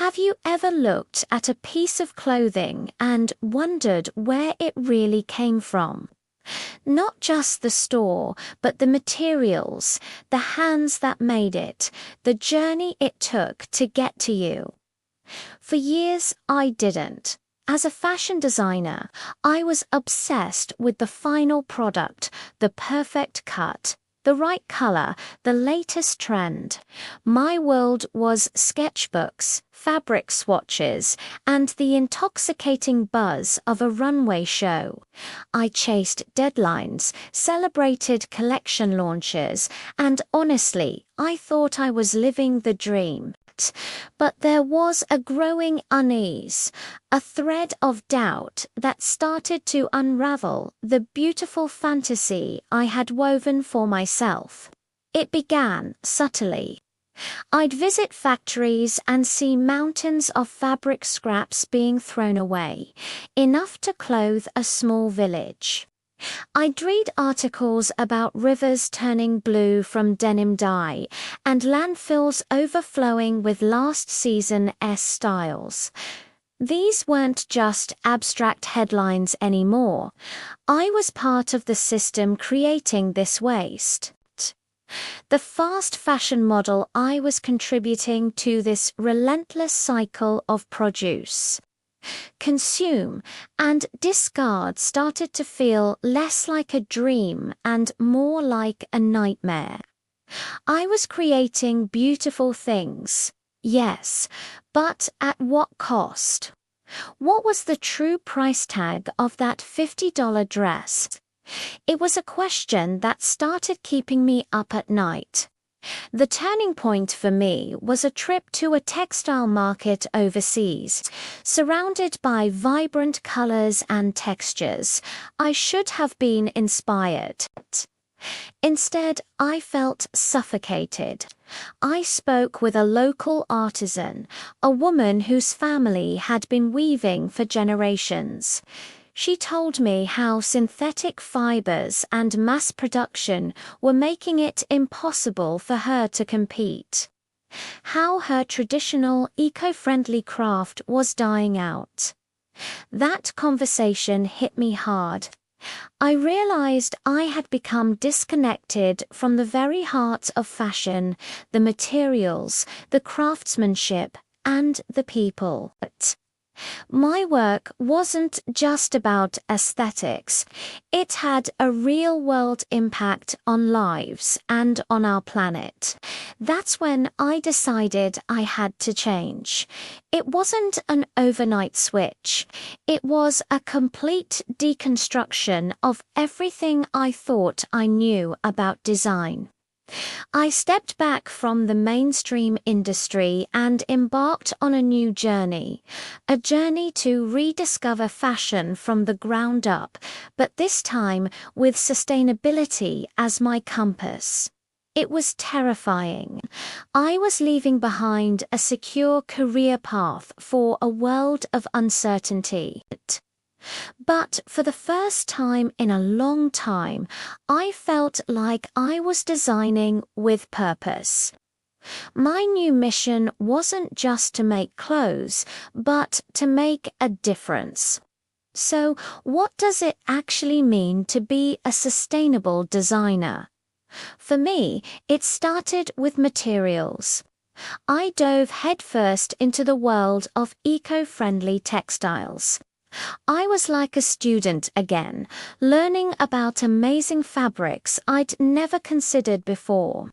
Have you ever looked at a piece of clothing and wondered where it really came from? Not just the store, but the materials, the hands that made it, the journey it took to get to you. For years, I didn't. As a fashion designer, I was obsessed with the final product, the perfect cut, the right color, the latest trend. My world was sketchbooks, fabric swatches, and the intoxicating buzz of a runway show. I chased deadlines, celebrated collection launches, and honestly, I thought I was living the dream. But there was a growing unease, a thread of doubt that started to unravel the beautiful fantasy I had woven for myself. It began subtly. I'd visit factories and see mountains of fabric scraps being thrown away, enough to clothe a small village. I'd read articles about rivers turning blue from denim dye and landfills overflowing with last season's styles. These weren't just abstract headlines anymore. I was part of the system creating this waste. The fast fashion model I was contributing to this relentless cycle of produce. Consume and discard started to feel less like a dream and more like a nightmare. I was creating beautiful things, yes, but at what cost? What was the true price tag of that $50 dress? It was a question that started keeping me up at night. The turning point for me was a trip to a textile market overseas. Surrounded by vibrant colors and textures, I should have been inspired. Instead, I felt suffocated. I spoke with a local artisan, a woman whose family had been weaving for generations. She told me how synthetic fibers and mass production were making it impossible for her to compete. How her traditional, eco-friendly craft was dying out. That conversation hit me hard. I realized I had become disconnected from the very heart of fashion, the materials, the craftsmanship, and the people. My work wasn't just about aesthetics. It had a real-world impact on lives and on our planet. That's when I decided I had to change. It wasn't an overnight switch. It was a complete deconstruction of everything I thought I knew about design. I stepped back from the mainstream industry and embarked on a new journey, a journey to rediscover fashion from the ground up, but this time with sustainability as my compass. It was terrifying. I was leaving behind a secure career path for a world of uncertainty. But for the first time in a long time, I felt like I was designing with purpose. My new mission wasn't just to make clothes, but to make a difference. So, what does it actually mean to be a sustainable designer? For me, it started with materials. I dove headfirst into the world of eco-friendly textiles. I was like a student again, learning about amazing fabrics I'd never considered before.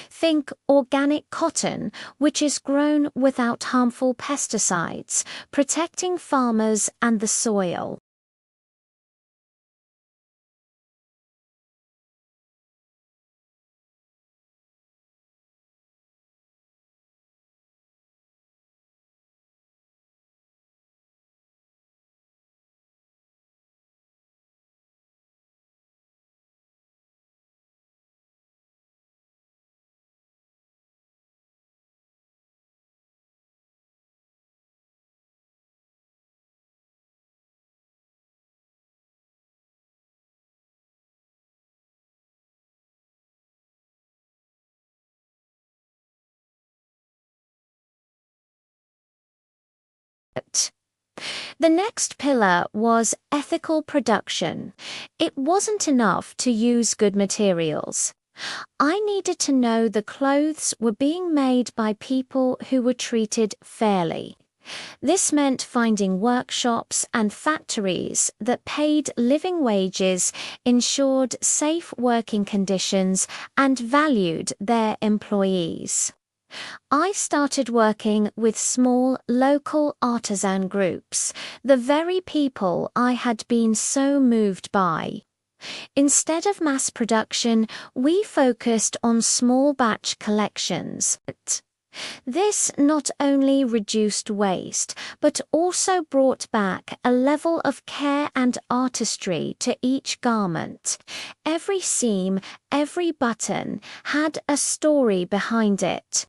Think organic cotton, which is grown without harmful pesticides, protecting farmers and the soil. The next pillar was ethical production. It wasn't enough to use good materials. I needed to know the clothes were being made by people who were treated fairly. This meant finding workshops and factories that paid living wages, ensured safe working conditions, and valued their employees. I started working with small local artisan groups, the very people I had been so moved by. Instead of mass production, we focused on small batch collections. This not only reduced waste, but also brought back a level of care and artistry to each garment. Every seam, every button had a story behind it.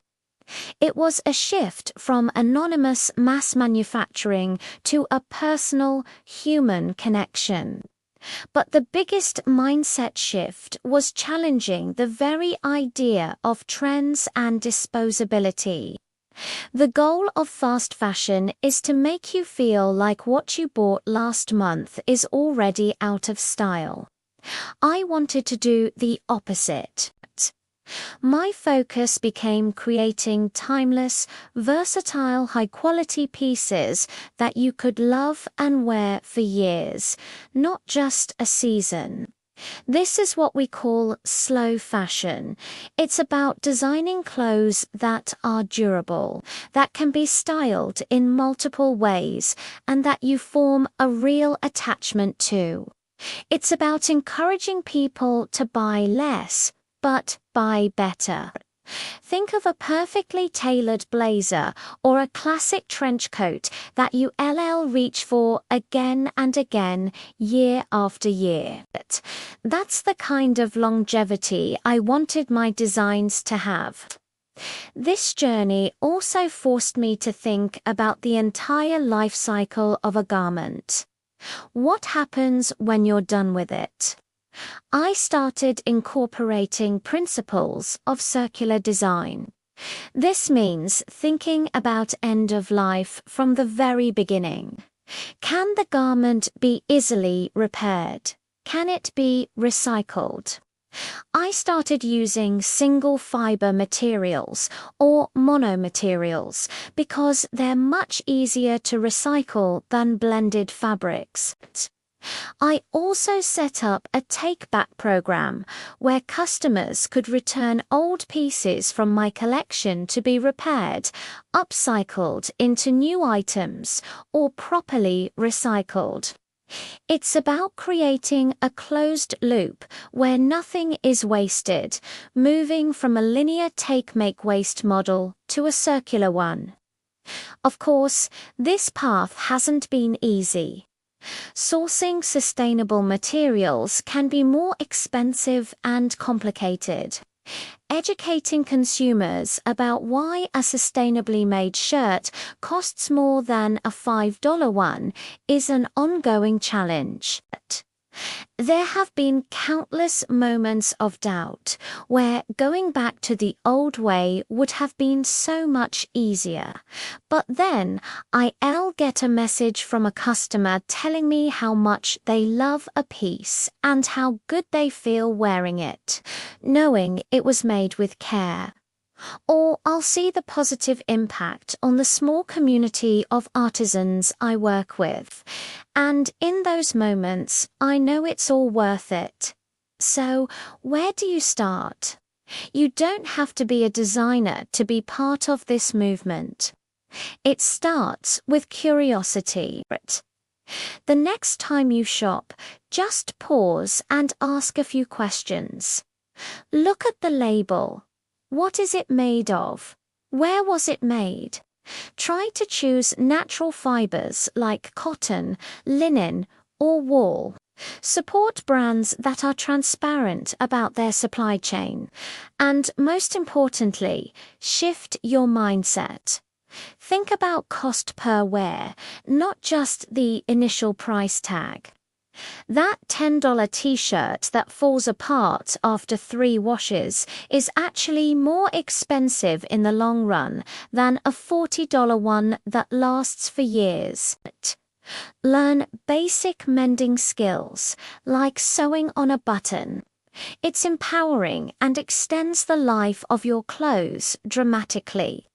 It was a shift from anonymous mass manufacturing to a personal, human connection. But the biggest mindset shift was challenging the very idea of trends and disposability. The goal of fast fashion is to make you feel like what you bought last month is already out of style. I wanted to do the opposite. My focus became creating timeless, versatile, high-quality pieces that you could love and wear for years, not just a season. This is what we call slow fashion. It's about designing clothes that are durable, that can be styled in multiple ways, and that you form a real attachment to. It's about encouraging people to buy less, but buy better. Think of a perfectly tailored blazer or a classic trench coat that you reach for again and again, year after year. That's the kind of longevity I wanted my designs to have. This journey also forced me to think about the entire life cycle of a garment. What happens when you're done with it? I started incorporating principles of circular design. This means thinking about end of life from the very beginning. Can the garment be easily repaired? Can it be recycled? I started using single fiber materials or monomaterials because they're much easier to recycle than blended fabrics. I also set up a take-back program where customers could return old pieces from my collection to be repaired, upcycled into new items, or properly recycled. It's about creating a closed loop where nothing is wasted, moving from a linear take-make-waste model to a circular one. Of course, this path hasn't been easy. Sourcing sustainable materials can be more expensive and complicated. Educating consumers about why a sustainably made shirt costs more than a $5 one is an ongoing challenge. There have been countless moments of doubt where going back to the old way would have been so much easier. But then I'll get a message from a customer telling me how much they love a piece and how good they feel wearing it, knowing it was made with care. Or I'll see the positive impact on the small community of artisans I work with. And in those moments, I know it's all worth it. So, where do you start? You don't have to be a designer to be part of this movement. It starts with curiosity. The next time you shop, just pause and ask a few questions. Look at the label. What is it made of? Where was it made? Try to choose natural fibers like cotton, linen, or wool. Support brands that are transparent about their supply chain. And most importantly, shift your mindset. Think about cost per wear, not just the initial price tag. That $10 t-shirt that falls apart after 3 washes is actually more expensive in the long run than a $40 one that lasts for years. Learn basic mending skills, like sewing on a button. It's empowering and extends the life of your clothes dramatically.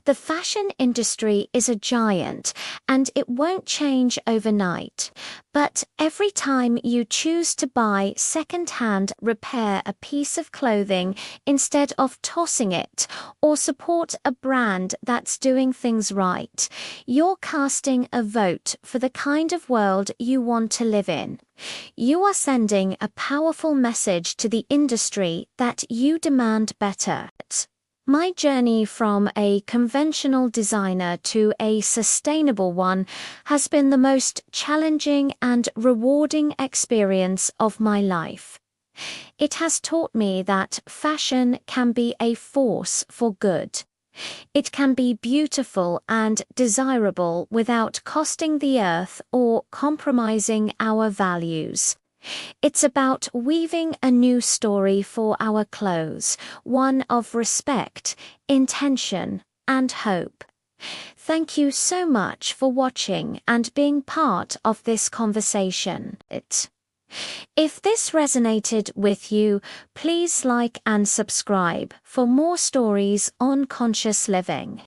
The fashion industry is a giant, and it won't change overnight. But every time you choose to buy second-hand, repair a piece of clothing instead of tossing it, or support a brand that's doing things right, you're casting a vote for the kind of world you want to live in. You are sending a powerful message to the industry that you demand better. My journey from a conventional designer to a sustainable one has been the most challenging and rewarding experience of my life. It has taught me that fashion can be a force for good. It can be beautiful and desirable without costing the earth or compromising our values. It's about weaving a new story for our clothes, one of respect, intention, and hope. Thank you so much for watching and being part of this conversation. If this resonated with you, please like and subscribe for more stories on conscious living.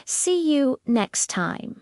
See you next time.